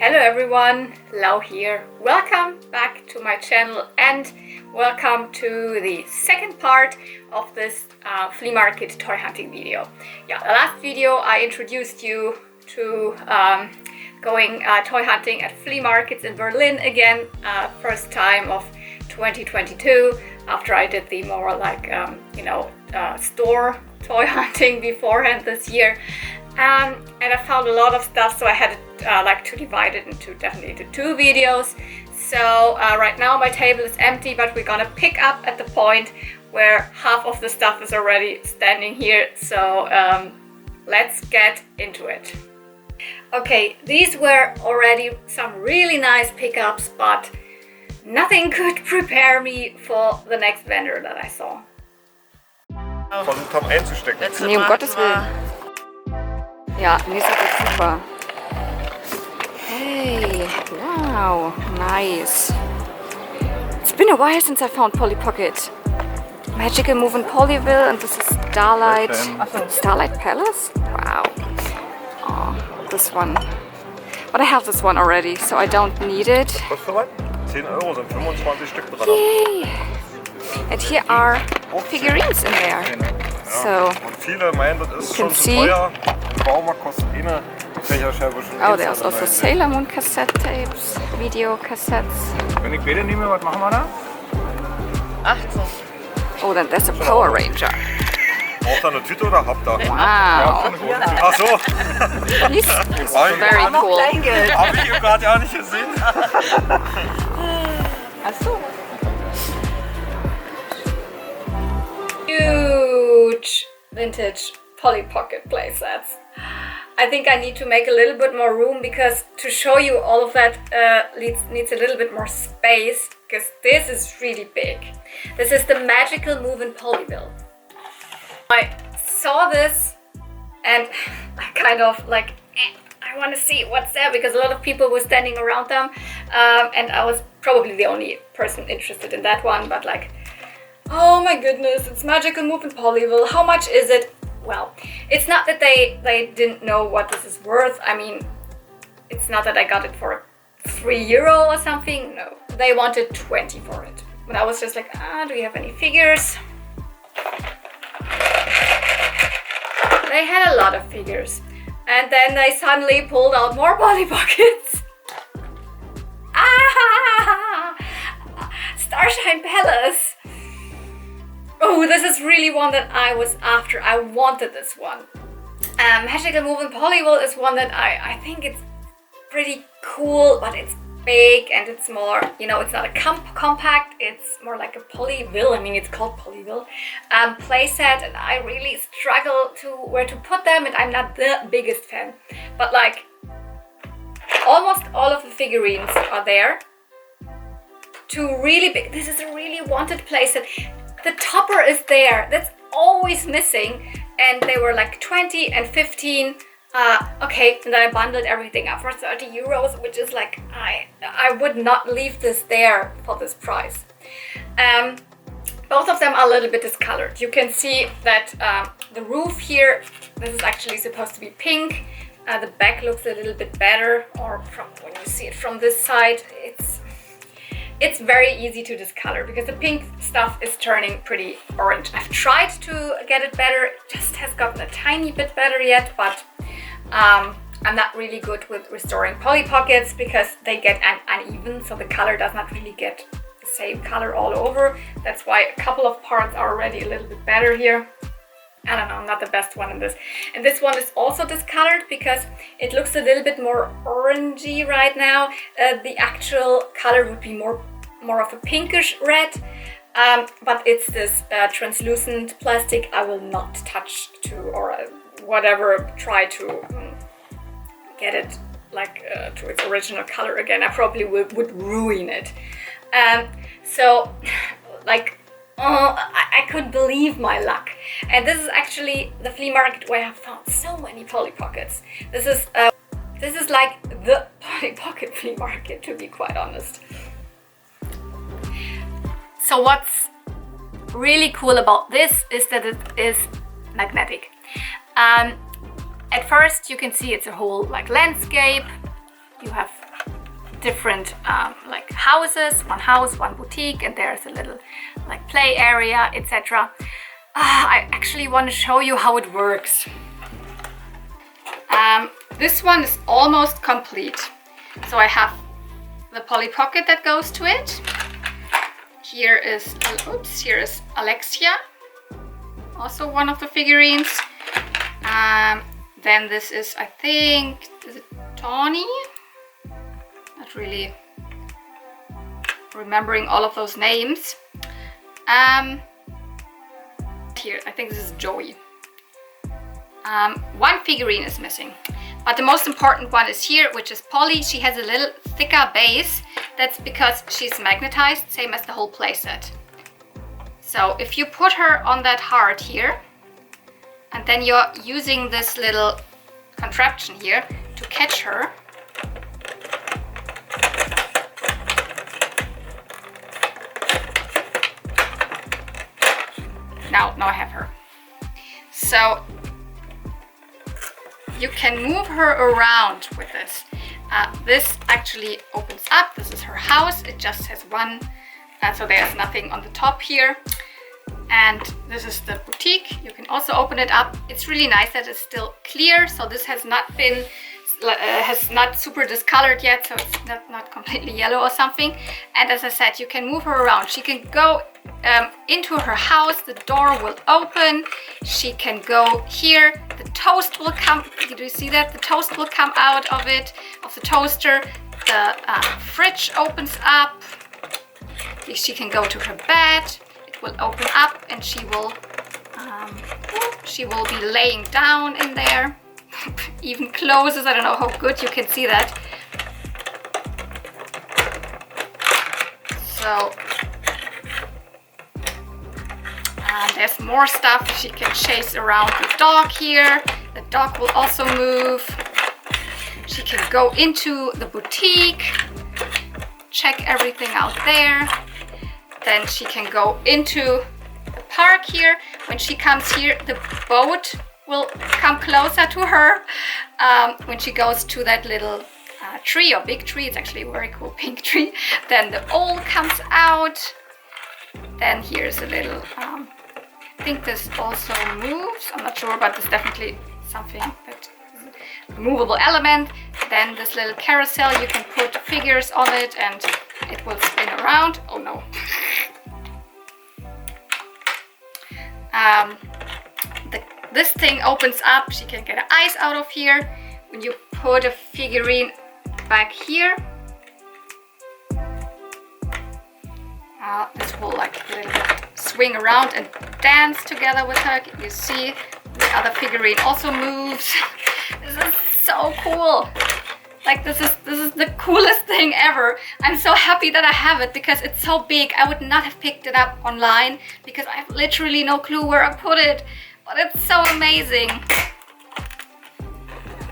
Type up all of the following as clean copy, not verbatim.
Hello everyone, Lau here. Welcome back to my channel and welcome to the second part of this flea market toy hunting video. Yeah, the last video I introduced you to going toy hunting at flea markets in Berlin again, first time of 2022, after I did the more like store toy hunting beforehand this year. And I found a lot of stuff, so I had to divide it into definitely two videos. So right now my table is empty, but we're gonna pick up at the point where half of the stuff is already standing here. So let's get into it. Okay, these were already some really nice pickups, but nothing could prepare me for the next vendor that I saw. Versucht haben einzustecken. Nee, um Gottes Willen. Ja, nächste wird super. Hey, wow, nice. It's been a while since I found Polly Pocket. Magical Moving Polyville, and this is Starlight Palace? Wow. Oh, this one. But I have this one already, so I don't need it. Kostet was? 10 Euro, sind 25 Stück dran. Yay! And here are figurines in there. So, und viele meinen, das ist schon zu teuer. Im Baumarkt kostet eine Fächerscheibe schon. Oh, there's also Sailor Moon cassette tapes, video cassettes. Wenn ich beide nehme, was machen wir da? 18. Oh, then there's a Power Ranger. Braucht ihr eine Tüte oder habt ihr? Wow. Ach so. He's very cool. Hab ich gerade ja nicht gesehen. Ach so. Huge vintage Polly Pocket playsets. I think I need to make a little bit more room because to show you all of that needs a little bit more space, because this is really big. This is the Magical Moving Polyville. I saw this and I kind of like, I want to see what's there, because a lot of people were standing around them and I was probably the only person interested in that one, but like, oh my goodness, it's Magical Moving Polyville. How much is it? Well, it's not that they didn't know what this is worth. I mean, it's not that I got it for €3 or something. No, they wanted 20 for it. But I was just like, do you have any figures? They had a lot of figures. And then they suddenly pulled out more Polly Pockets. Starshine Palace. Oh, this is really one that I was after. I wanted this one. Magical Moving Polyville is one that I think it's pretty cool, but it's big and it's more, it's not a compact, it's more like a Polyville. I mean, it's called Polyville playset, and I really struggle to where to put them, and I'm not the biggest fan. But like, almost all of the figurines are there. Two really big. This is a really wanted playset. The topper is there, that's always missing, and they were like 20 and 15. Okay, and then I bundled everything up for €30, which is like, I would not leave this there for this price. Both of them are a little bit discolored. You can see that the roof here, this is actually supposed to be pink. The back looks a little bit better, or from when you see it from this side, it's very easy to discolor because the pink stuff is turning pretty orange. I've tried to get it better, it just has gotten a tiny bit better yet, but I'm not really good with restoring Polly Pockets because they get uneven, so the color does not really get the same color all over. That's why a couple of parts are already a little bit better here. I don't know, I'm not the best one in this. And this one is also discolored because it looks a little bit more orangey right now. The actual color would be more of a pinkish red, but it's this translucent plastic I will not touch to, or whatever, try to get it like to its original color again. I probably would ruin it. So like, I couldn't believe my luck. And this is actually the flea market where I have found so many Polly Pockets. This is like the Polly Pocket flea market, to be quite honest. So what's really cool about this is that it is magnetic. At first you can see it's a whole like landscape. You have different like houses, one house, one boutique, and there's a little like play area, etc. I actually want to show you how it works. This one is almost complete. So I have the Polly Pocket that goes to it. Here is Alexia, also one of the figurines. Then this is, I think, is it Tawny? Not really remembering all of those names. Here, I think this is Joey. One figurine is missing, but the most important one is here, which is Polly. She has a little thicker base. That's because she's magnetized, same as the whole playset. So if you put her on that heart here, and then you're using this little contraption here to catch her, now I have her. So you can move her around with this. This actually opens up. This is her house. It just has one, so there's nothing on the top here. And this is the boutique. You can also open it up. It's really nice that it's still clear. So this has not been, super discolored yet. So it's not completely yellow or something. And as I said, you can move her around. She can go into her house. The door will open. She can go here. The toast will come. Do you see that? The toast will come out of it, of the toaster. The fridge opens up. She can go to her bed. It will open up, and she will be laying down in there. Even closes. I don't know how good you can see that. So there's more stuff. She can chase around the dog here. The dog will also move. She can go into the boutique, check everything out there. Then she can go into the park here. When she comes here, the boat will come closer to her. When she goes to that little tree or big tree, it's actually a very cool pink tree, then the owl comes out. Then here's a little, I think this also moves, I'm not sure, but it's definitely something that is a movable element. Then this little carousel, you can put figures on it and it will spin around. Oh no. This thing opens up. She can get her eyes out of here. When you put a figurine back here, this will like a little bit swing around and dance together with her. You see the other figurine also moves. This is so cool. Like this is the coolest thing ever. I'm so happy that I have it because it's so big. I would not have picked it up online because I have literally no clue where I put it. But it's so amazing.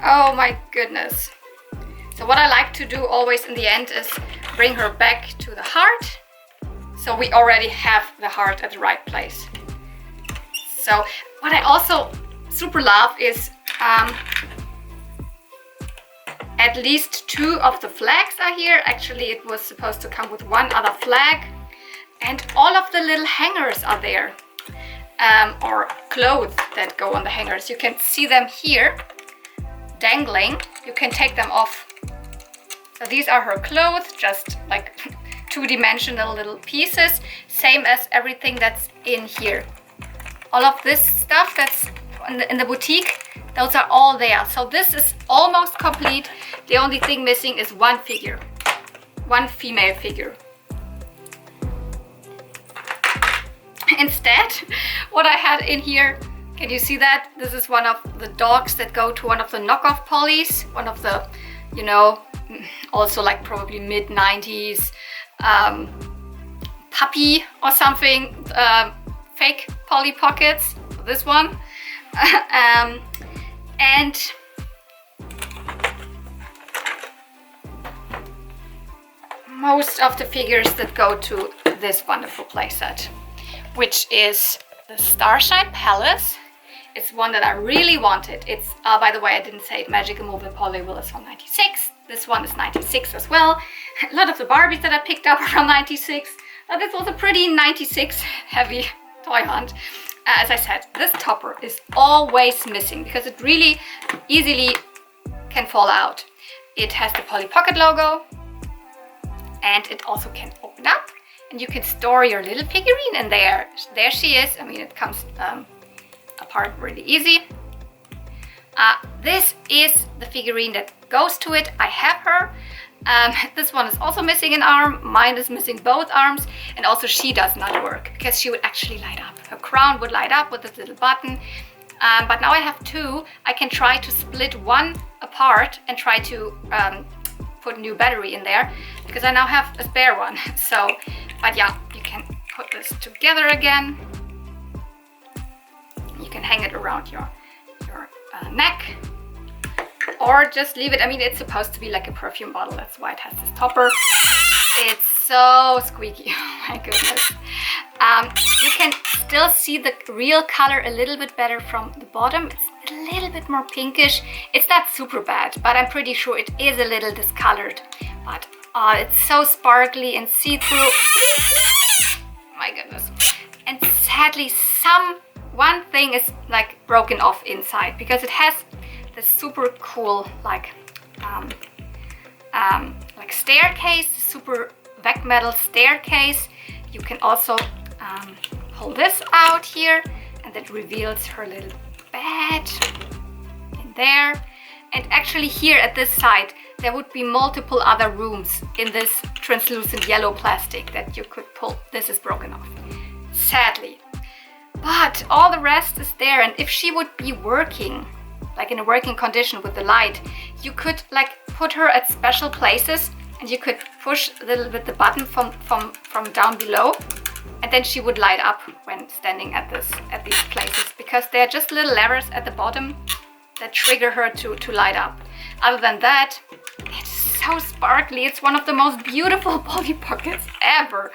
Oh my goodness. So what I like to do always in the end is bring her back to the heart. So we already have the heart at the right place. So what I also super love is at least 2 of the flags are here. Actually, it was supposed to come with 1 other flag. And all of the little hangers are there. Or clothes that go on the hangers. You can see them here dangling. You can take them off. So these are her clothes, just like 2-dimensional little pieces, same as everything that's in here. All of this stuff that's in the boutique, those are all there. So this is almost complete. The only thing missing is 1 figure, 1 female figure. Instead, what I had in here, can you see that? This is one of the dogs that go to one of the knockoff Pollys, one of the, you know, also like probably mid-90s puppy or something, fake Polly Pockets, this one. And most of the figures that go to this wonderful playset, which is the Starshine Palace. It's one that I really wanted. It's, by the way, I didn't say it, Magical Moving Polly Will is from 96. This one is 96 as well. A lot of the Barbies that I picked up are from 96. This was a pretty 96 heavy toy hunt. As I said, this topper is always missing because it really easily can fall out. It has the Polly Pocket logo, and it also can open up, and you can store your little figurine in there. There she is. I mean, it comes apart really easy. This is the figurine that goes to it. I have her. This one is also missing an arm. Mine is missing both arms, and also she does not work because she would actually light up. Her crown would light up with this little button. But now I have two. I can try to split one apart and try to put a new battery in there because I now have a spare one. So, but yeah, you can put this together again. You can hang it around your neck, or just leave it. I mean, it's supposed to be like a perfume bottle. That's why it has this topper. It's so squeaky. Oh my goodness. You can still see the real color a little bit better from the bottom. It's a little bit more pinkish. It's not super bad, but I'm pretty sure it is a little discolored. But it's so sparkly and see-through. My goodness. And sadly, one thing is like broken off inside because it has this super cool like staircase, super back metal staircase. You can also pull this out here, and that reveals her little bed in there. And actually here at this side there would be multiple other rooms in this translucent yellow plastic that you could pull. This is broken off, sadly. But all the rest is there, and if she would be working, like in a working condition with the light, you could like put her at special places, and you could push a little bit the button from down below, and then she would light up when standing at these places, because they're just little levers at the bottom that trigger her to light up. Other than that, it's so sparkly. It's one of the most beautiful Polly Pockets ever.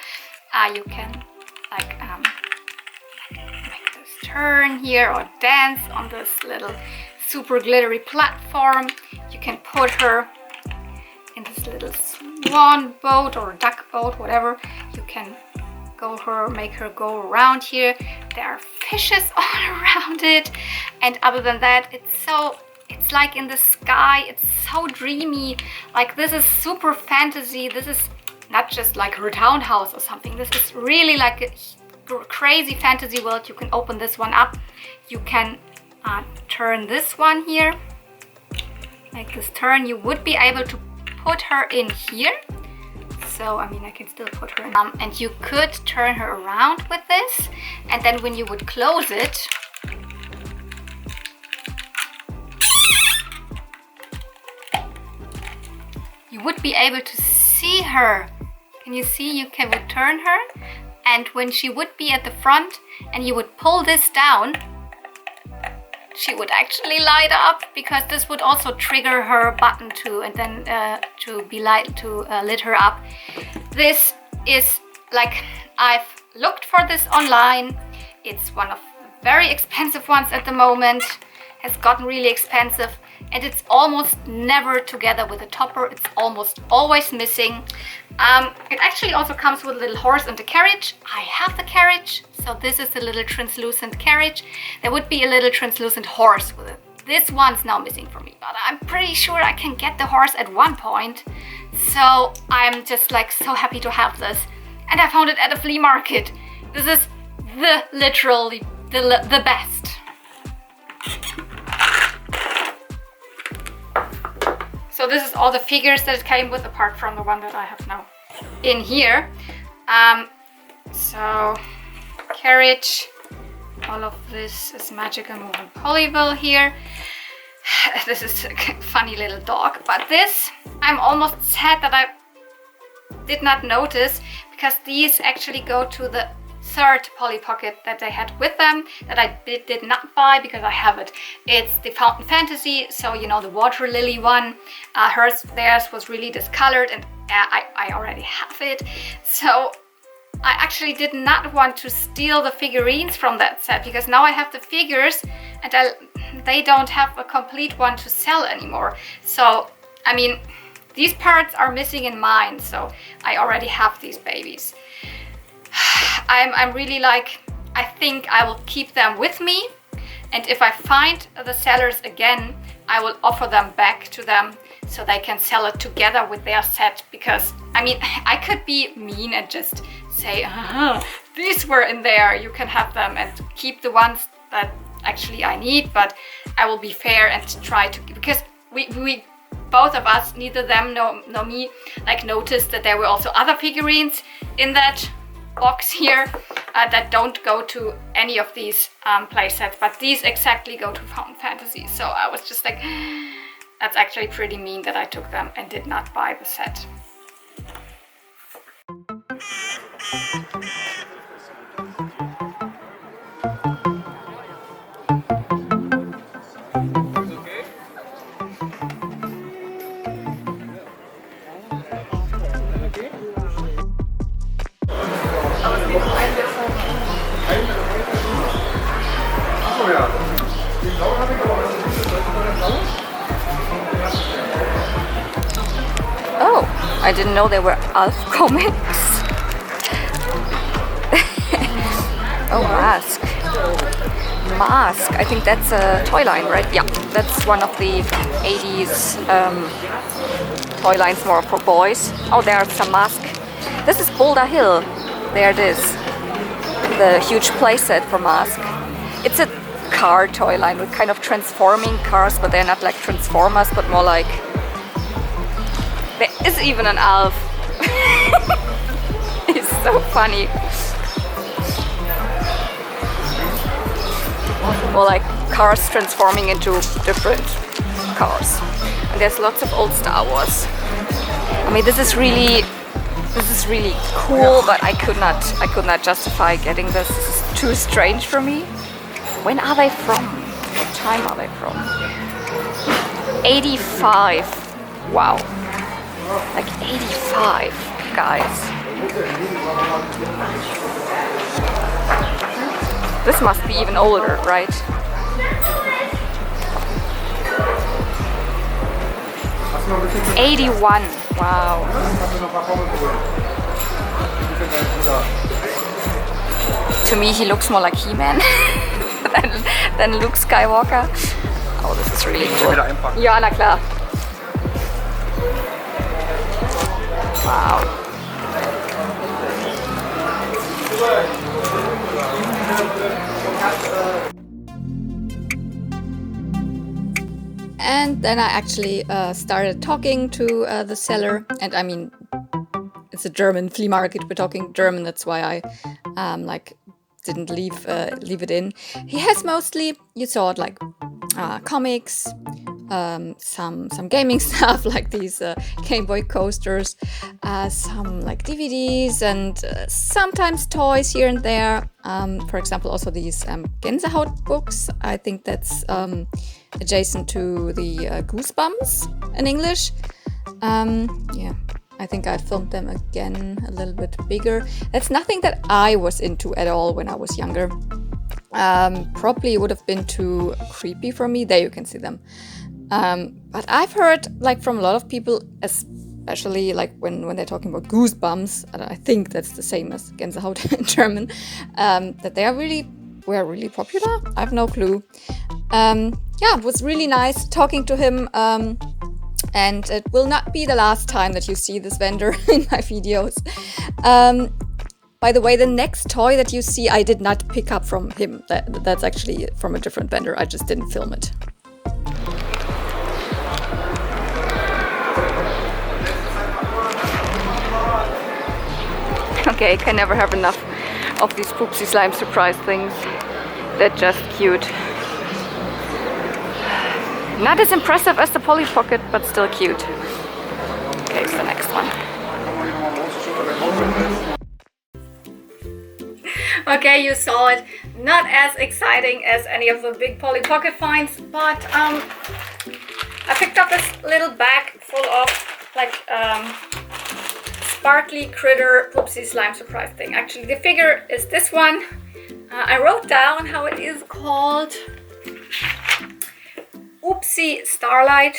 You can like make this turn here or dance on this little super glittery platform. You can put her in this little swan boat or duck boat, whatever. You can make her go around here. There are fishes all around it, and other than that, it's like in the sky. It's so dreamy. Like, this is super fantasy. This is not just like her townhouse or something. This is really like a crazy fantasy world. You can open this one up. You can turn this one here, make this turn. You would be able to put her in here. So, I mean, I can still put her in. And you could turn her around with this. And then when you would close it, you would be able to see her. Can you see? You would turn her. And when she would be at the front and you would pull this down, she would actually light up, because this would also trigger her button too, and then lit her up. This is like, I've looked for this online. It's one of the very expensive ones at the moment. Has gotten really expensive, and it's almost never together with a topper. It's almost always missing. It actually also comes with a little horse and a carriage. I have the carriage, so this is the little translucent carriage. There would be a little translucent horse with it. This one's now missing for me, but I'm pretty sure I can get the horse at one point. So I'm just like so happy to have this. And I found it at a flea market. This is literally the best. So this is all the figures that it came with, apart from the one that I have now in here. So carriage, all of this is Magical Moving Polyville here. This is a funny little dog, but this, I'm almost sad that I did not notice, because these actually go to the third Polly Pocket that they had with them, that I did not buy because I have it. It's the Fountain Fantasy, so you know, the water lily one. Theirs was really discolored, and I already have it. So I actually did not want to steal the figurines from that set, because now I have the figures and they don't have a complete one to sell anymore. So, I mean, these parts are missing in mine, so I already have these babies. I'm really like, I think I will keep them with me, and if I find the sellers again, I will offer them back to them so they can sell it together with their set, because I mean, I could be mean and just say, these were in there, you can have them, and keep the ones that actually I need, but I will be fair and try to, because we both of us, neither them nor me, like noticed that there were also other figurines in that box here that don't go to any of these play sets, but these exactly go to Fountain Fantasy. So I was just like, that's actually pretty mean that I took them and did not buy the set. Oh, I didn't know there were Alf comics. Oh, Mask. Mask. I think that's a toy line, right? Yeah, that's one of the 80s toy lines, more for boys. Oh, there are some Mask. This is Boulder Hill. There it is. The huge playset for Mask. It's a car toy line with kind of transforming cars, but they're not like Transformers, but more like... There is even an Alf. It's so funny. More like cars transforming into different cars. And there's lots of old Star Wars. I mean, this is really cool, but I could not justify getting this. This is too strange for me. When are they from? What time are they from? 85. Wow. Like 85, guys. This must be even older, right? '81. Wow. To me, he looks more like He-Man than Luke Skywalker. Oh, this is really cool. Ja, na klar. Wow. And then I actually started talking to the seller, and I mean, it's a German flea market. We're talking German, that's why I like didn't leave it in. He has mostly, you saw it, like comics, some gaming stuff like these Game Boy coasters, some like DVDs, and sometimes toys here and there. For example, also these Gänsehaut books. I think that's adjacent to the Goosebumps in English. Yeah, I think I filmed them again a little bit bigger. That's nothing that I was into at all when I was younger. Probably would have been too creepy for me. There you can see them. But I've heard like from a lot of people, especially like when they're talking about Goosebumps, and I think that's the same as Gänsehaut in German, that they were really popular. I have no clue. Yeah, it was really nice talking to him. And it will not be the last time that you see this vendor in my videos. By the way, the next toy that you see, I did not pick up from him. That's actually from a different vendor. I just didn't film it. Okay, can never have enough of these Poopsie Slime surprise things. They're just cute. Not as impressive as the Polly Pocket, but still cute. Okay, so the next one. Okay, you saw it. Not as exciting as any of the big Polly Pocket finds, but I picked up this little bag full of like sparkly critter Poopsie Slime surprise thing. Actually, the figure is this one. I wrote down how it is called. Oopsie Starlight,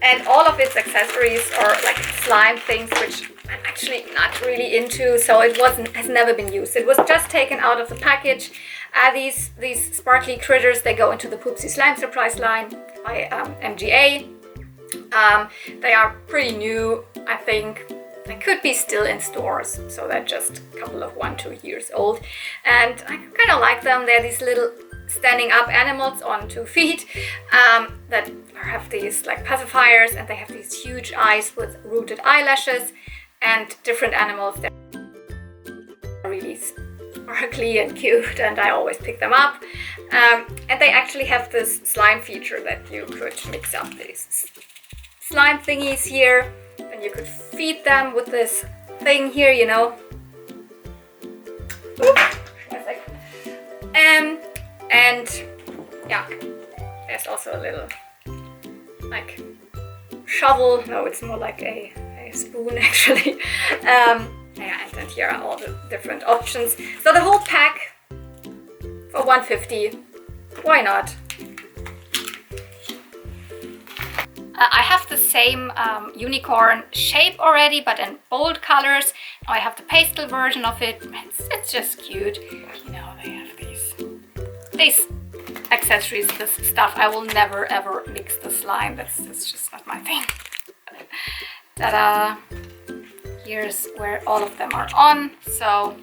And all of its accessories are like slime things, which I'm actually not really into, so it has never been used. It was just taken out of the package. These sparkly critters, they go into the Poopsie Slime Surprise line by MGA. They are pretty new, I think. They could be still in stores, so they're just a couple of 1-2 years old. And I kind of like them. They're these little standing up animals on 2 feet that have these like pacifiers, and they have these huge eyes with rooted eyelashes, and different animals that are really sparkly and cute, and I always pick them up. And they actually have this slime feature that you could mix up these slime thingies here, and you could feed them with this thing here, you know. And yeah, there's also a little like shovel. No, it's more like a spoon actually. Yeah, and here are all the different options. So the whole pack for $150. Why not? I have the same unicorn shape already, but in bold colors. Now I have the pastel version of it. It's just cute. You know, they have these accessories, this stuff. I will never ever mix the slime. That's just not my thing. Ta-da! Here's where all of them are on. So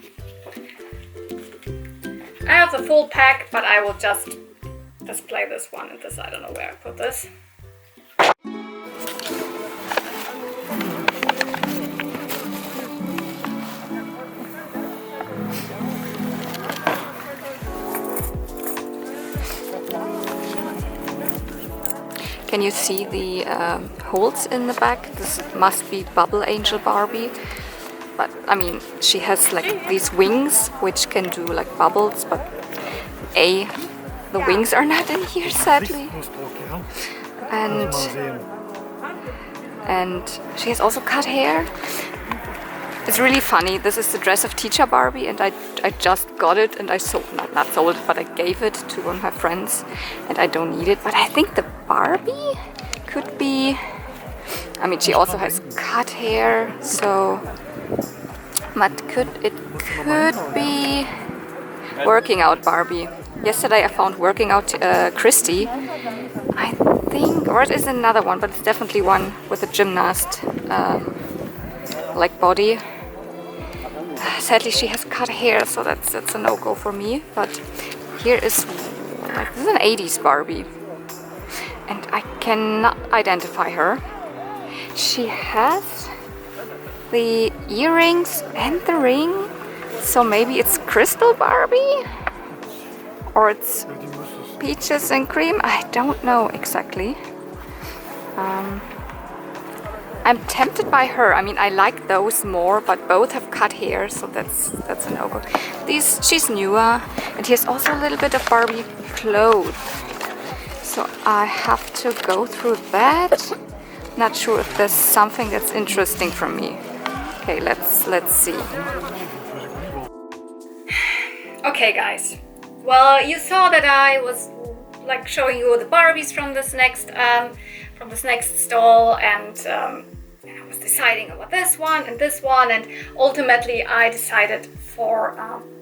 I have the full pack, but I will just display this one and this. I don't know where I put this. Can you see the holes in the back? This must be Bubble Angel Barbie. But I mean, she has like these wings which can do like bubbles, but the wings are not in here sadly. And she has also cut hair. It's really funny. This is the dress of Teacher Barbie, and I just got it, and I not sold it, but I gave it to one of my friends, and I don't need it. But I think the Barbie could be. I mean, she also has cut hair, so. But it could be Working Out Barbie. Yesterday I found Working Out Christy. I think, or it is another one, but it's definitely one with a gymnast like body. Sadly, she has cut hair, so that's a no-go for me. But here is like, this is an 80s Barbie, and I cannot identify her. She has the earrings and the ring, so maybe it's Crystal Barbie, or it's Peaches and Cream. I don't know exactly. I'm tempted by her. I mean, I like those more, but both have cut hair, so that's a no-go. She's newer, and here's also a little bit of Barbie clothes. So I have to go through that. Not sure if there's something that's interesting for me. Okay, let's see. Okay, guys. Well, you saw that I was like showing you the Barbies from this next stall, and I was deciding about this one, and ultimately I decided for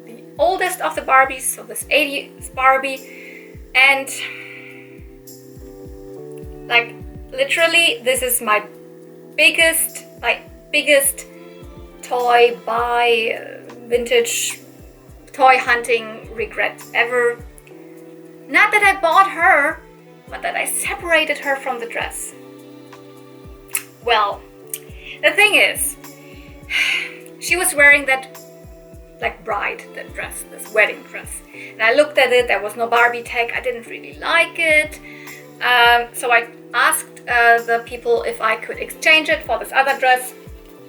the oldest of the Barbies, so this 80s Barbie, and like literally this is my biggest toy buy, vintage toy hunting regret ever. Not that I bought her, but that I separated her from the dress. Well, the thing is, she was wearing that like bride, that dress, this wedding dress. And I looked at it, there was no Barbie tag, I didn't really like it. So I asked the people if I could exchange it for this other dress,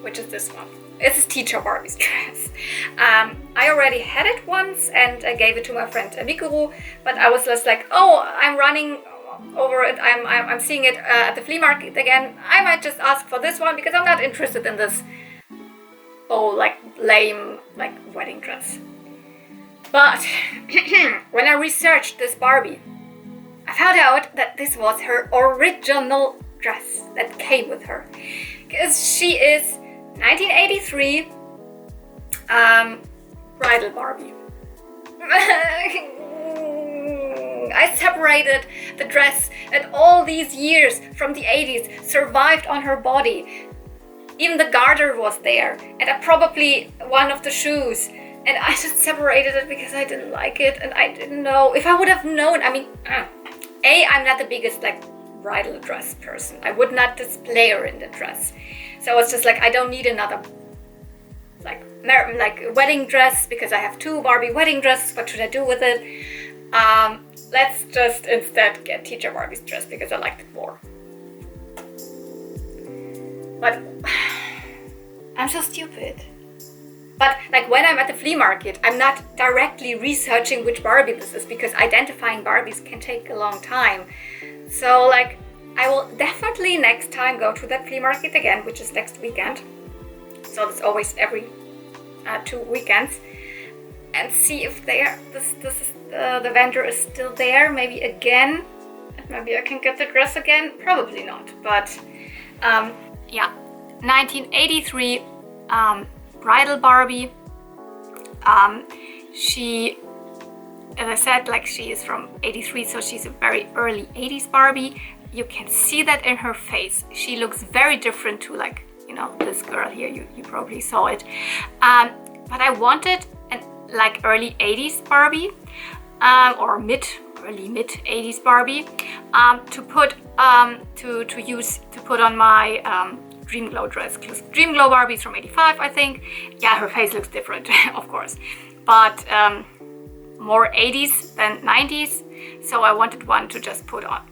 which is this one. This is Teacher Barbie's dress. I already had it once, and I gave it to my friend Mikuru, but I was just like, oh, I'm running over it, I'm seeing it at the flea market again. I might just ask for this one because I'm not interested in this lame wedding dress. But when I researched this Barbie, I found out that this was her original dress that came with her. Because she is 1983 bridal Barbie. I separated the dress that all these years from the 80s survived on her body. Even the garter was there, and probably one of the shoes. And I just separated it because I didn't like it, and I didn't know. If I would have known, I mean, I'm not the biggest like bridal dress person. I would not display her in the dress. So it's just like, I don't need another like wedding dress because I have 2 Barbie wedding dresses. What should I do with it? Let's just instead get Teacher Barbie's dress because I liked it more. But I'm so stupid. But like when I'm at the flea market, I'm not directly researching which Barbie this is because identifying Barbies can take a long time. So like I will definitely next time go to that flea market again, which is next weekend. So it's always every 2 weekends, and see if the vendor is still there. Maybe again, maybe I can get the dress again. Probably not, but yeah, 1983 bridal Barbie. She, as I said, like she is from 83, so she's a very early 80s Barbie. You can see that in her face. She looks very different to like, you know, this girl here. You probably saw it. But I wanted an like early 80s Barbie, or early mid 80s Barbie, to put on my Dream Glow dress. Because Dream Glow Barbie's from 85, I think. Yeah, her face looks different, of course, but more 80s than 90s. So I wanted one to just put on.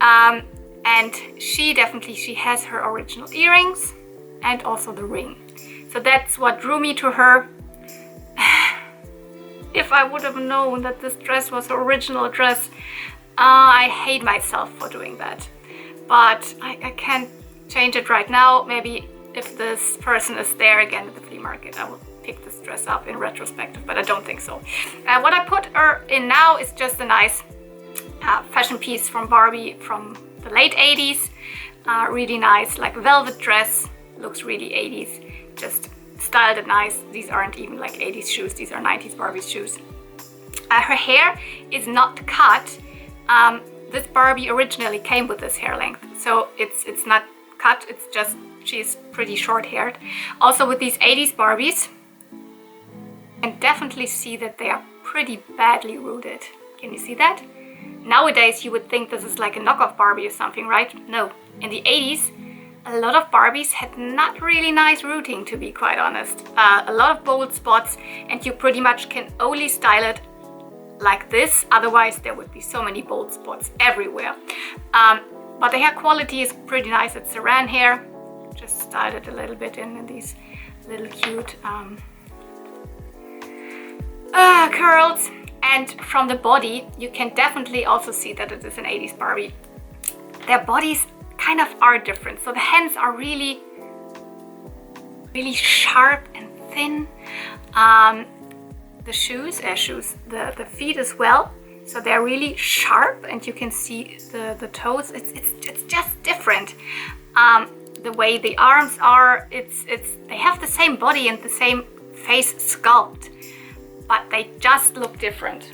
And she has her original earrings and also the ring. So that's what drew me to her. If I would have known that this dress was her original dress, I hate myself for doing that. But I can't change it right now. Maybe if this person is there again at the flea market, I will pick this dress up in retrospective, but I don't think so. What I put her in now is just a nice fashion piece from Barbie from the late 80s. Really nice, like velvet dress, looks really 80s. Just styled it nice. These aren't even like 80s shoes, these are 90s Barbie shoes. Her hair is not cut. This Barbie originally came with this hair length, so it's not cut, it's just she's pretty short haired. Also with these 80s Barbies, you can definitely see that they are pretty badly rooted. Can you see that? Nowadays you would think this is like a knockoff Barbie or something, right? No. In the 80s, a lot of Barbies had not really nice rooting, to be quite honest. A lot of bold spots, and you pretty much can only style it like this, otherwise there would be so many bold spots everywhere. But the hair quality is pretty nice. It's saran hair. Just styled it a little bit in these little cute curls. And from the body, you can definitely also see that it is an 80s Barbie. Their bodies kind of are different. So the hands are really, really sharp and thin. The shoes, the feet as well. So they're really sharp, and you can see the toes. It's just different. The way the arms are, they have the same body and the same face sculpt, but they just look different.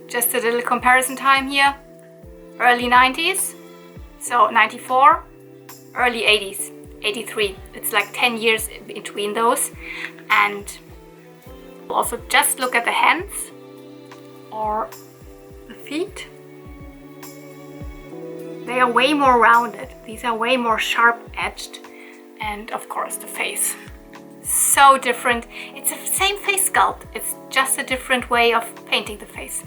Just a little comparison time here. Early 90s, so 94, early 80s, 83. It's like 10 years between those. And also just look at the hands or the feet. They are way more rounded. These are way more sharp edged. And of course the face. So different. It's the same face sculpt. It's just a different way of painting the face.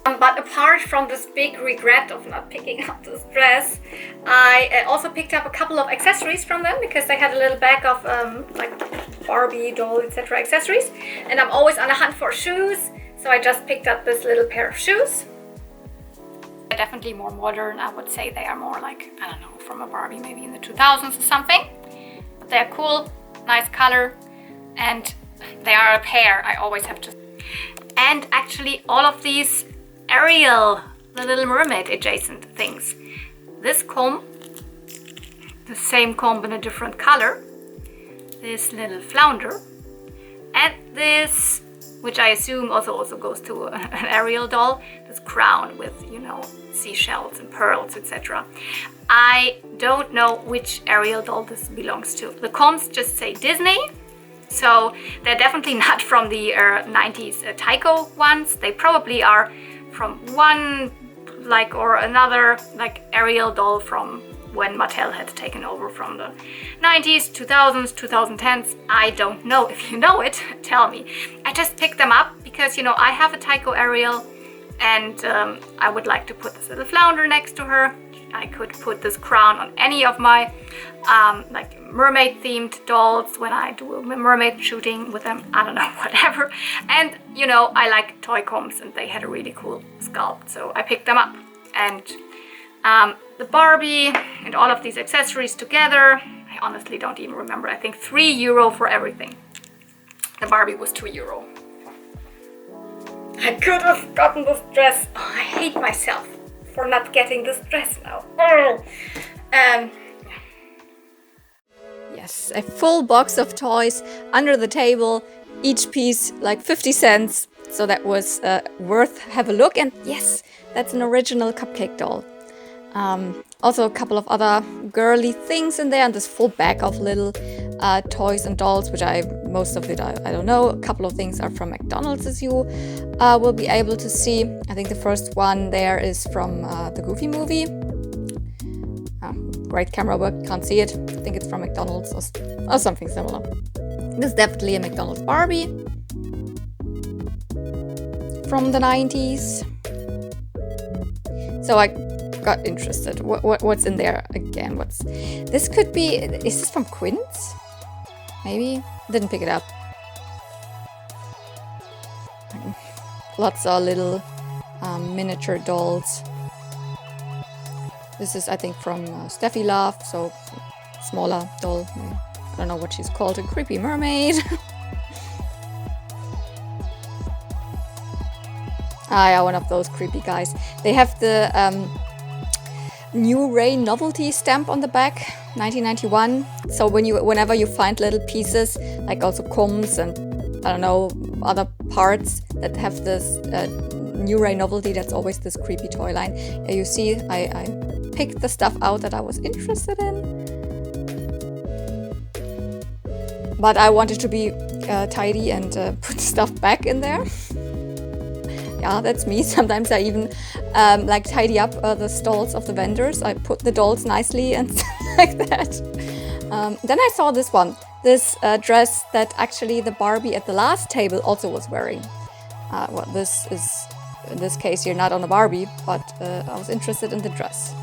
But apart from this big regret of not picking up this dress, I also picked up a couple of accessories from them because they had a little bag of like Barbie, doll, etc. accessories. And I'm always on a hunt for shoes, so I just picked up this little pair of shoes. They're definitely more modern. I would say they are more like, I don't know, from a Barbie maybe in the 2000s or something. But they're cool, nice color, and they are a pair. I always have to. And actually all of these Ariel, the Little Mermaid adjacent things, this comb, the same comb in a different color, this little flounder, and this, which I assume also goes to an Ariel doll, this crown with, you know, seashells and pearls, etc. I don't know which Ariel doll this belongs to. The combs just say Disney, so they're definitely not from the 90s Tyco ones. They probably are from one like or another like Ariel doll from when Mattel had taken over from the 90s, 2000s, 2010s. I don't know. If you know it, tell me. I just picked them up because, you know, I have a Tyco Ariel and I would like to put this little flounder next to her. I could put this crown on any of my like mermaid themed dolls when I do a mermaid shooting with them. I don't know, whatever. And, you know, I like toy combs and they had a really cool sculpt, so I picked them up. And the Barbie and all of these accessories together, I honestly don't even remember. I think €3 for everything. The Barbie was €2. I could have gotten this dress. Oh, I hate myself for not getting this dress now. Yes, a full box of toys under the table, each piece like 50 cents. So that was worth have a look. And yes, that's an original cupcake doll. Also a couple of other girly things in there, and this full bag of little toys and dolls, which most of it I don't know. A couple of things are from McDonald's, as you will be able to see. I think the first one there is from the Goofy movie. Great camera work, can't see it. I think it's from McDonald's or something similar. This is definitely a McDonald's Barbie from the 90s. So I got interested. What's in there again? This could be, is this from Quince? Maybe? Didn't pick it up. Lots of little miniature dolls. This is, I think, from Steffi Love, so smaller doll. I don't know what she's called, a creepy mermaid. Yeah, one of those creepy guys. They have the New Ray novelty stamp on the back, 1991. So whenever you find little pieces, like also combs and I don't know, other parts that have this New Ray novelty, that's always this creepy toy line. You see, I picked the stuff out that I was interested in. But I wanted to be tidy and put stuff back in there. Yeah, that's me. Sometimes I even like tidy up the stalls of the vendors. I put the dolls nicely and like that. Then I saw this one, this dress that actually the Barbie at the last table also was wearing. Well, this is, in this case, you're not on a Barbie, but I was interested in the dress.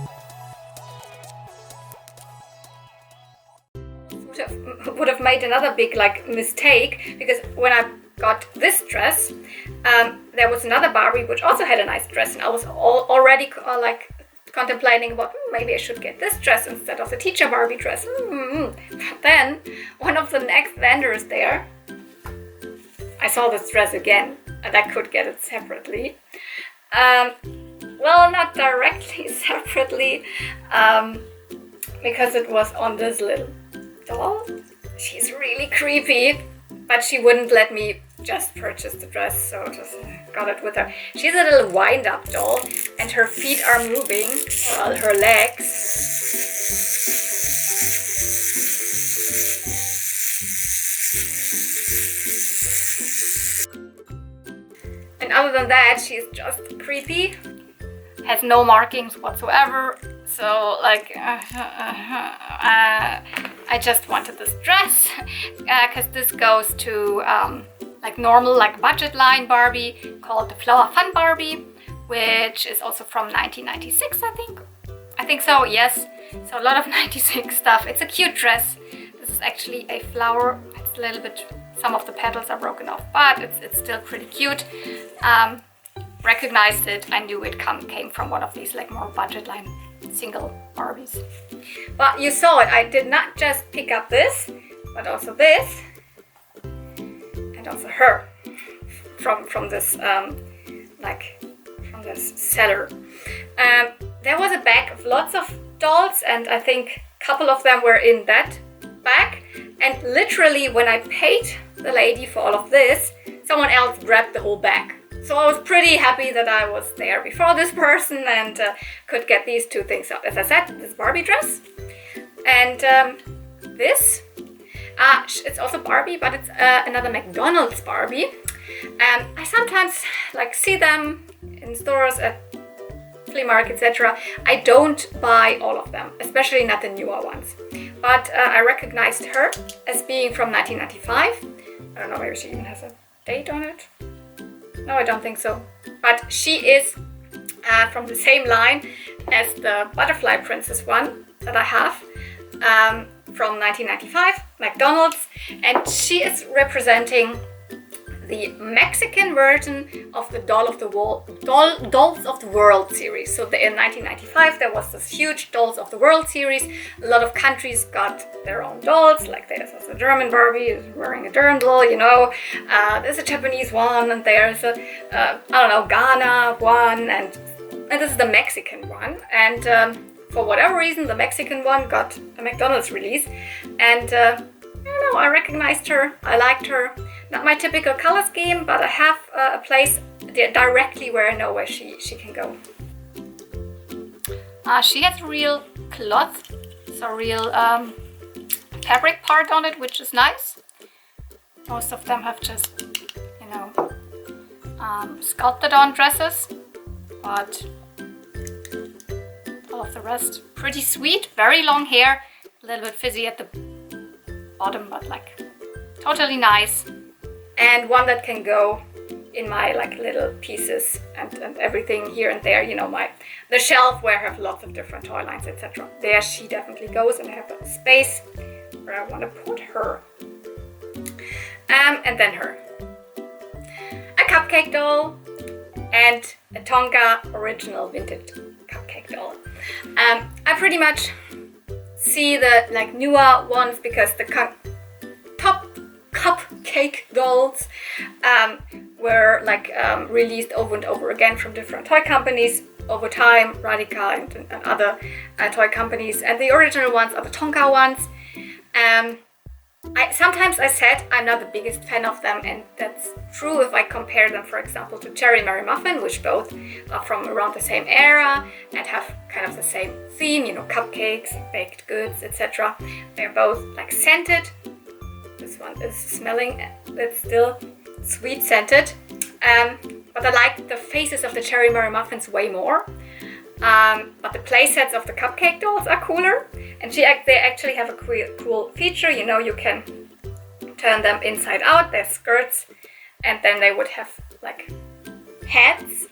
Would have made another big like mistake, because when I got this dress, there was another Barbie which also had a nice dress, and I was already like contemplating about maybe I should get this dress instead of the teacher Barbie dress. But then one of the next vendors there, I saw this dress again, and I could get it separately. Well, not directly separately, because it was on this little doll. She's really creepy, but she wouldn't let me just purchase the dress, so just got it with her. She's a little wind-up doll, and her feet are moving, or her legs. And other than that, she's just creepy. Has no markings whatsoever. So like, I just wanted this dress because this goes to like normal, like budget line Barbie called the Flower Fun Barbie, which is also from 1996, I think so, yes. So a lot of 96 stuff. It's a cute dress. This is actually a flower. It's a little bit, some of the petals are broken off, but it's still pretty cute. Recognized it. I knew it came from one of these like more budget line single Barbies. But you saw it. I did not just pick up this, but also this, and also her from this like from this seller. There was a bag of lots of dolls, and I think a couple of them were in that bag. And literally when I paid the lady for all of this, someone else grabbed the whole bag. So I was pretty happy that I was there before this person and could get these two things out. As I said, this Barbie dress and this. It's also Barbie, but it's another McDonald's Barbie. I sometimes see them in stores at flea market, etc. I don't buy all of them, especially not the newer ones. But I recognized her as being from 1995. I don't know, maybe she even has a date on it. No, I don't think so. But she is from the same line as the Butterfly Princess one that I have from 1995, McDonald's. And she is representing the Mexican version of the Dolls of the World series. So in 1995 there was this huge Dolls of the World series. A lot of countries got their own dolls, like there's a German Barbie wearing a dirndl, you know. There's a Japanese one, and there's a Ghana one, and this is the Mexican one. And for whatever reason, the Mexican one got a McDonald's release, and I don't know, I recognized her, I liked her. Not my typical color scheme, but I have a place directly where I know where she can go. She has real cloth, so real fabric part on it, which is nice. Most of them have just, you know, sculpted on dresses, but all of the rest pretty sweet. Very long hair, a little bit fizzy at the bottom, but totally nice. And one that can go in my little pieces and everything here and there, you know, the shelf where I have lots of different toy lines, etc. There she definitely goes, and I have a space where I want to put her. And then her. A cupcake doll and a Tonka original vintage cupcake doll. I pretty much see the newer ones because the top cupcake dolls were released over and over again from different toy companies over time, Radica and other toy companies, and the original ones are the Tonka ones. Sometimes I said I'm not the biggest fan of them, and that's true if I compare them, for example, to Cherry Mary Muffin, which both are from around the same era and have kind of the same theme, you know, cupcakes, baked goods, etc. They're both scented. This one is smelling, it's still sweet scented, but I like the faces of the Cherry Mary Muffins way more. But the play sets of the cupcake dolls are cooler, and they actually have a cool feature. You know, you can turn them inside out, their skirts, and then they would have heads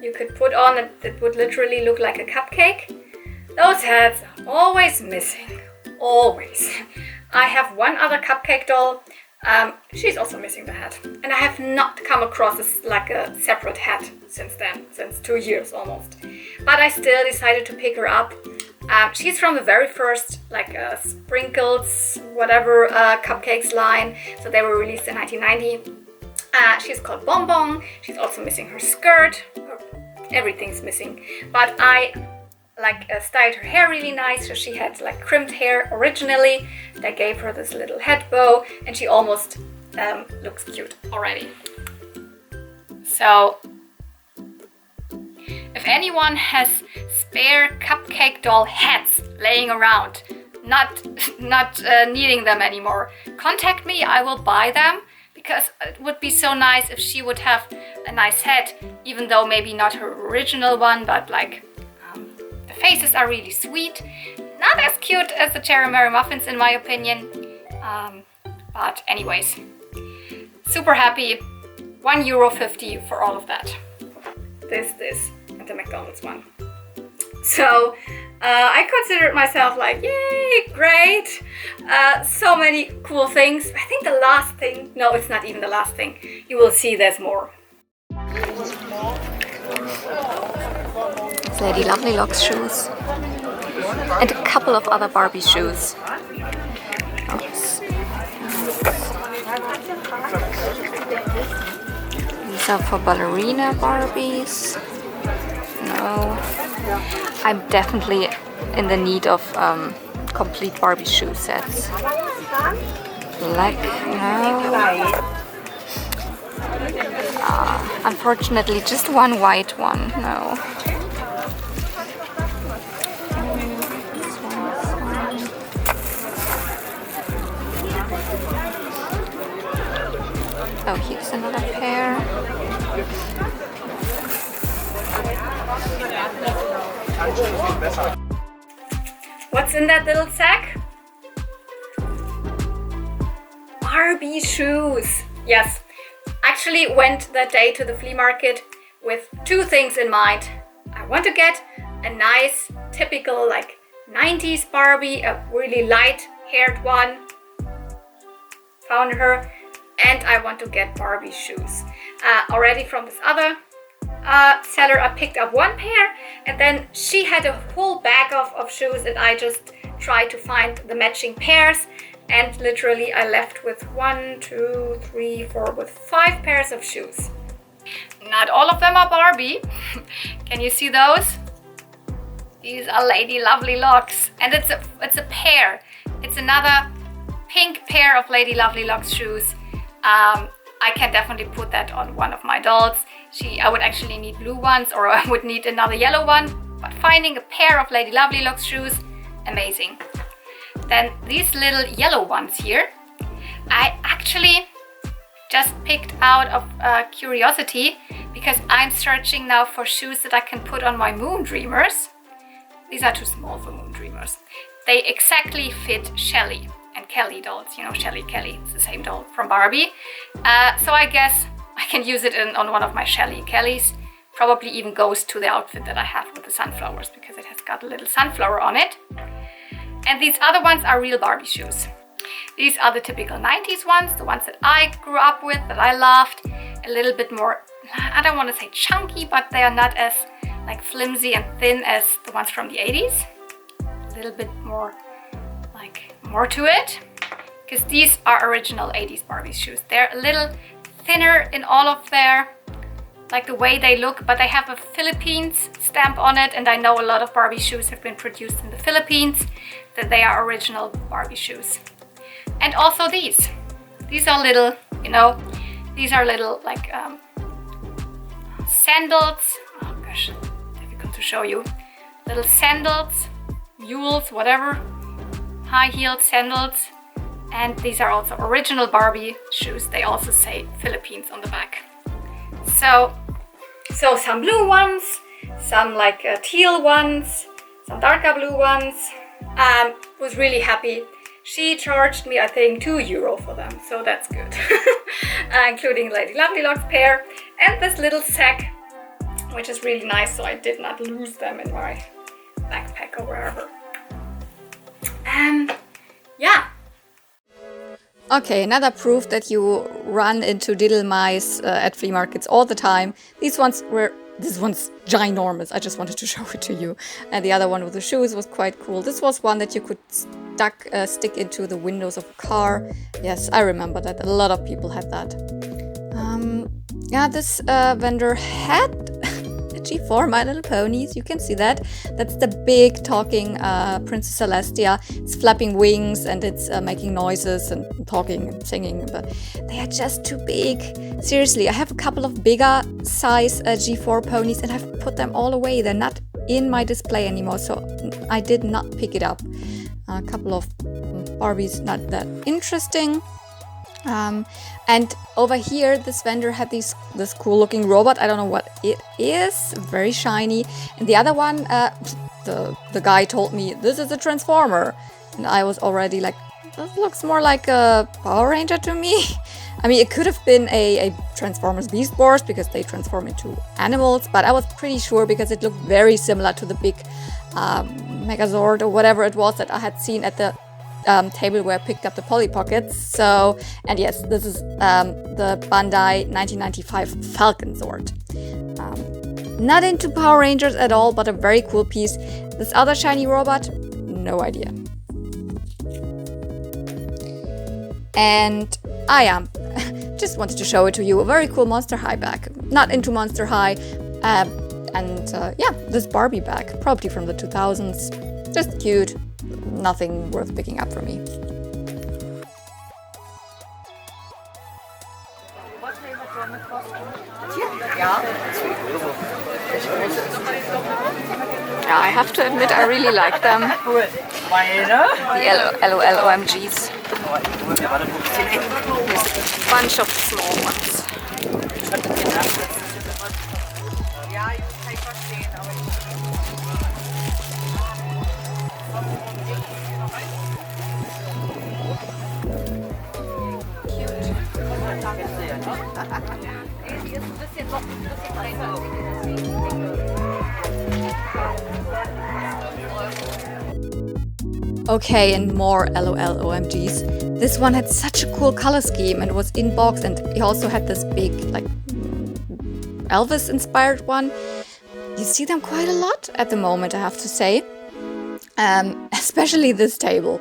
you could put on that would literally look like a cupcake. Those heads are always missing, always. I have one other cupcake doll. She's also missing the head, and I have not come across a separate head since then, since 2 years almost. But I still decided to pick her up. She's from the very first Sprinkles whatever cupcakes line, so they were released in 1990. She's called Bonbon. She's also missing her skirt. Everything's missing, but I styled her hair really nice, so she had crimped hair originally. I gave her this little head bow, and she almost looks cute already. So if anyone has spare cupcake doll heads laying around, not needing them anymore, contact me. I will buy them, because it would be so nice if she would have a nice head, even though maybe not her original one, but the faces are really sweet. Not as cute as the Cherry Mary Muffins in my opinion. But anyways, super happy. €1.50 for all of that. This, and the McDonald's one. So I considered myself yay, great. So many cool things. I think the last thing, no, it's not even the last thing. You will see there's more. Lady Lovely Locks shoes and a couple of other Barbie shoes. Oops. These are for ballerina Barbies. No, I'm definitely in the need of complete Barbie shoe sets. Black, no. Unfortunately, just one white one, no. Oh, here's another pair. What's in that little sack? Barbie shoes. Yes, actually went that day to the flea market with two things in mind. I want to get a nice, typical like 90s Barbie, a really light haired one. Found her. And I want to get Barbie shoes. Already from this other seller, I picked up one pair, and then she had a whole bag of shoes, and I just tried to find the matching pairs. And literally I left with 1, 2, 3, 4, with 5 pairs of shoes. Not all of them are Barbie. Can you see those? These are Lady Lovely Locks, and it's a pair. It's another pink pair of Lady Lovely Locks shoes. I can definitely put that on one of my dolls. I would actually need blue ones, or I would need another yellow one. But finding a pair of Lady Lovely Locks shoes, amazing. Then these little yellow ones here, I actually just picked out of curiosity, because I'm searching now for shoes that I can put on my Moon Dreamers. These are too small for Moon Dreamers. They exactly fit Shelly and Kelly dolls, you know, Shelly, Kelly, it's the same doll from Barbie. So I guess I can use it on one of my Shelly Kellys. Probably even goes to the outfit that I have with the sunflowers, because it has got a little sunflower on it. And these other ones are real Barbie shoes. These are the typical 90s ones, the ones that I grew up with, that I loved. A little bit more, I don't want to say chunky, but they are not as like flimsy and thin as the ones from the 80s. A little bit more to it, because these are original 80s Barbie shoes. They're a little thinner in all of their, like the way they look, but they have a Philippines stamp on it, and I know a lot of Barbie shoes have been produced in the Philippines, that they are original Barbie shoes. And also these are little, you know, these are little like sandals. Oh gosh, difficult to show you. Little sandals, mules, whatever. High-heeled sandals, and these are also original Barbie shoes. They also say Philippines on the back. So some blue ones, some like teal ones, some darker blue ones. Was really happy. She charged me, I think, €2 for them, so that's good. Including Lady Lovely Locks pair and this little sack, which is really nice, so I did not lose them in my backpack or wherever. Yeah. Okay, another proof that you run into little mice at flea markets all the time. This one's ginormous. I just wanted to show it to you. And the other one with the shoes was quite cool. This was one that you could stick into the windows of a car. Yes, I remember that. A lot of people had that. Yeah, this vendor had G4 My Little Ponies. You can see that. That's the big talking Princess Celestia. It's flapping wings and it's making noises and talking and singing, but they are just too big. Seriously, I have a couple of bigger size G4 ponies and I've put them all away. They're not in my display anymore, so I did not pick it up. A couple of Barbies, not that interesting. And over here, this vendor had this cool looking robot. I don't know what it is, very shiny. And the other one, the guy told me, this is a Transformer. And I was already like, this looks more like a Power Ranger to me. I mean, it could have been a Transformers Beast Wars because they transform into animals, but I was pretty sure because it looked very similar to the big Megazord or whatever it was that I had seen at the table where I picked up the Polly Pockets. So, and yes, this is the Bandai 1995 Falcon Zord. Not into Power Rangers at all, but a very cool piece. This other shiny robot, no idea. And I just wanted to show it to you. A very cool Monster High bag. Not into Monster High. Yeah, this Barbie bag, probably from the 2000s. Just cute. Nothing worth picking up for me. Yeah, I have to admit I really like them. The LOL OMGs. There's a bunch of small ones. Okay, and more LOL OMGs. This one had such a cool color scheme and was in box, and he also had this big, like, Elvis inspired one. You see them quite a lot at the moment, I have to say. Especially this table.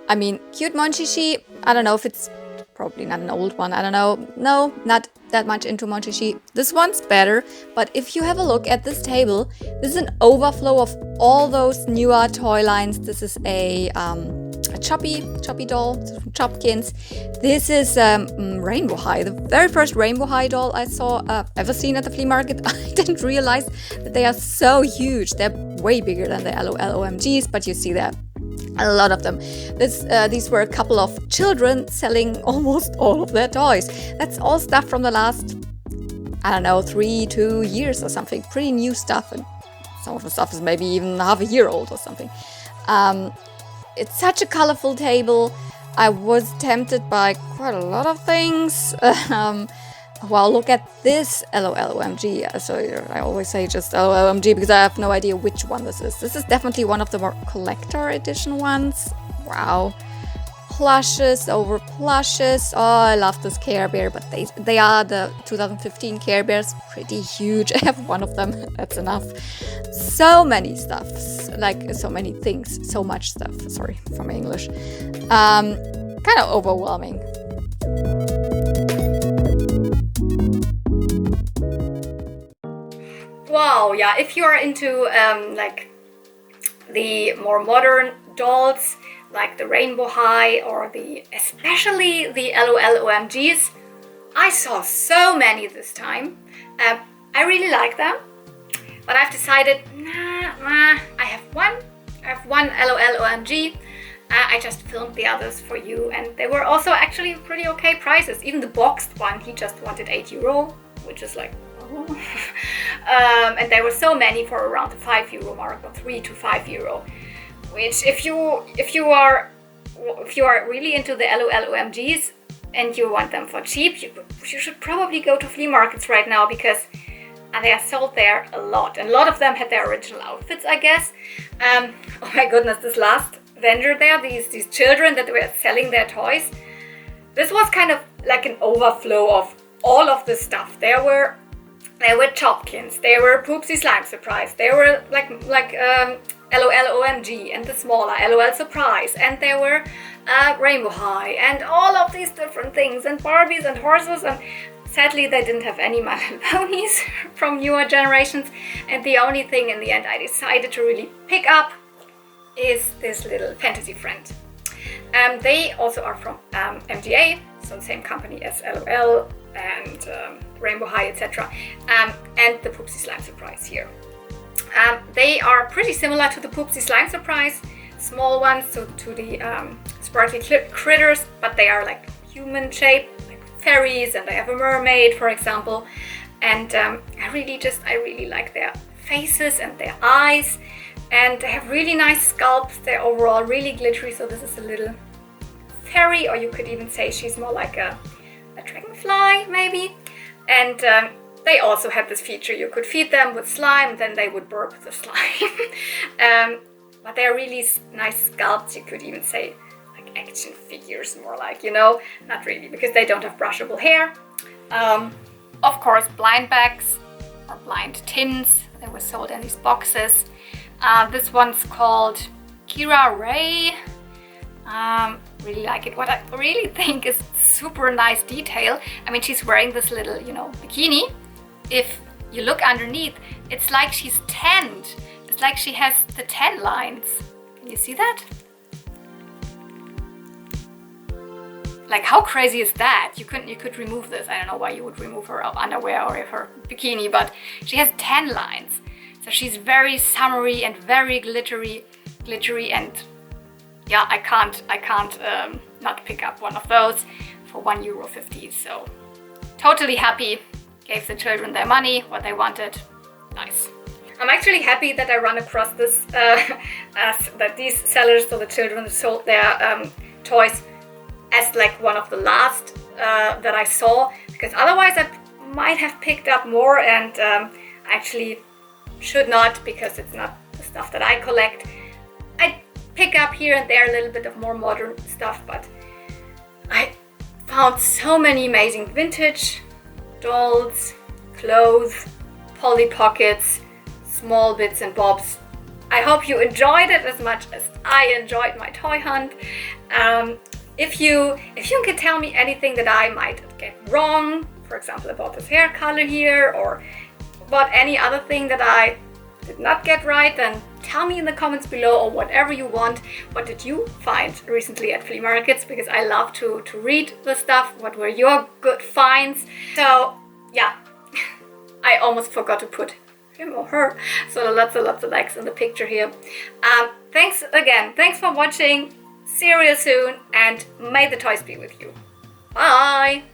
I mean, cute Monchichi, I don't know if it's probably not an old one, I don't know. No, not that much into Monchichi. This one's better, but if you have a look at this table, this is an overflow of all those newer toy lines. This is a Choppy doll from Chopkins. This is Rainbow High, the very first Rainbow High doll I saw ever seen at the flea market. I didn't realize that they are so huge. They're way bigger than the LOL OMGs, but you see that. A lot of them. These were a couple of children selling almost all of their toys. That's all stuff from the last, I don't know, 2 years or something. Pretty new stuff, and some of the stuff is maybe even half a year old or something. It's such a colorful table. I was tempted by quite a lot of things. Well, look at this LOL-OMG. So I always say just LOL-OMG because I have no idea which one this is. This is definitely one of the more collector edition ones. Wow. Plushes over plushes. Oh, I love this Care Bear, but they are the 2015 Care Bears. Pretty huge. I have one of them. That's enough. So many stuff. Like, so many things. So much stuff. Sorry for my English. Kind of overwhelming. Wow, yeah, if you are into like the more modern dolls, like the Rainbow High or especially the LOL OMGs, I saw so many this time. I really like them, but I've decided, I have one LOL OMG. I just filmed the others for you, and they were also actually pretty okay prices. Even the boxed one, he just wanted €8, which is like, oh. And there were so many for around the €5 mark, or €3 to €5. Which, if you are really into the LOL OMGs and you want them for cheap, you should probably go to flea markets right now, because they are sold there a lot. And a lot of them had their original outfits, I guess. Oh my goodness, this last vendor there, these children that were selling their toys, this was kind of like an overflow of all of this stuff. There were Chopkins, there were Poopsie Slime Surprise, there were like LOL OMG and the smaller LOL Surprise, and there were Rainbow High, and all of these different things, and Barbies and horses, and sadly they didn't have any My Little Ponies from newer generations. And the only thing in the end I decided to really pick up is this little fantasy friend. They also are from MDA, so the same company as LOL and Rainbow High, etc. And the Poopsie Slime Surprise here. They are pretty similar to the Poopsie Slime Surprise, small ones, to the sparkly critters, but they are like human shaped, like fairies, and they have a mermaid, for example. And I really like their faces and their eyes, and they have really nice sculpts. They're overall really glittery. So this is a little fairy, or you could even say she's more like a dragonfly, maybe. And they also had this feature. You could feed them with slime, and then they would burp the slime. But they're really nice sculpts. You could even say like action figures, more like, not really, because they don't have brushable hair. Of course, blind bags or blind tins. They were sold in these boxes. This one's called Kira Ray. Really like it. What I really think is super nice detail. I mean, she's wearing this little, bikini. If you look underneath, it's like she's tanned. It's like she has the tan lines. Can you see that? Like, how crazy is that? You could remove this. I don't know why you would remove her underwear or her bikini, but she has 10 lines. So she's very summery and very glittery, and yeah, I can't not pick up one of those for €1.50. So totally happy. Gave the children their money, what they wanted. Nice. I'm actually happy that I run across this, that these sellers, so the children sold their toys as like one of the last that I saw, because otherwise I might have picked up more, and actually should not, because it's not the stuff that I collect. I pick up here and there a little bit of more modern stuff, but I found so many amazing vintage dolls, clothes, Polly Pockets, small bits and bobs. I hope you enjoyed it as much as I enjoyed my toy hunt. If you can tell me anything that I might get wrong, for example about this hair color here, or about any other thing that I did not get right, then tell me in the comments below, or whatever you want. What did you find recently at flea markets? Because I love to read the stuff. What were your good finds? So yeah, I almost forgot to put him or her. So lots of likes in the picture here. Thanks again. Thanks for watching. See you real soon, and may the toys be with you. Bye!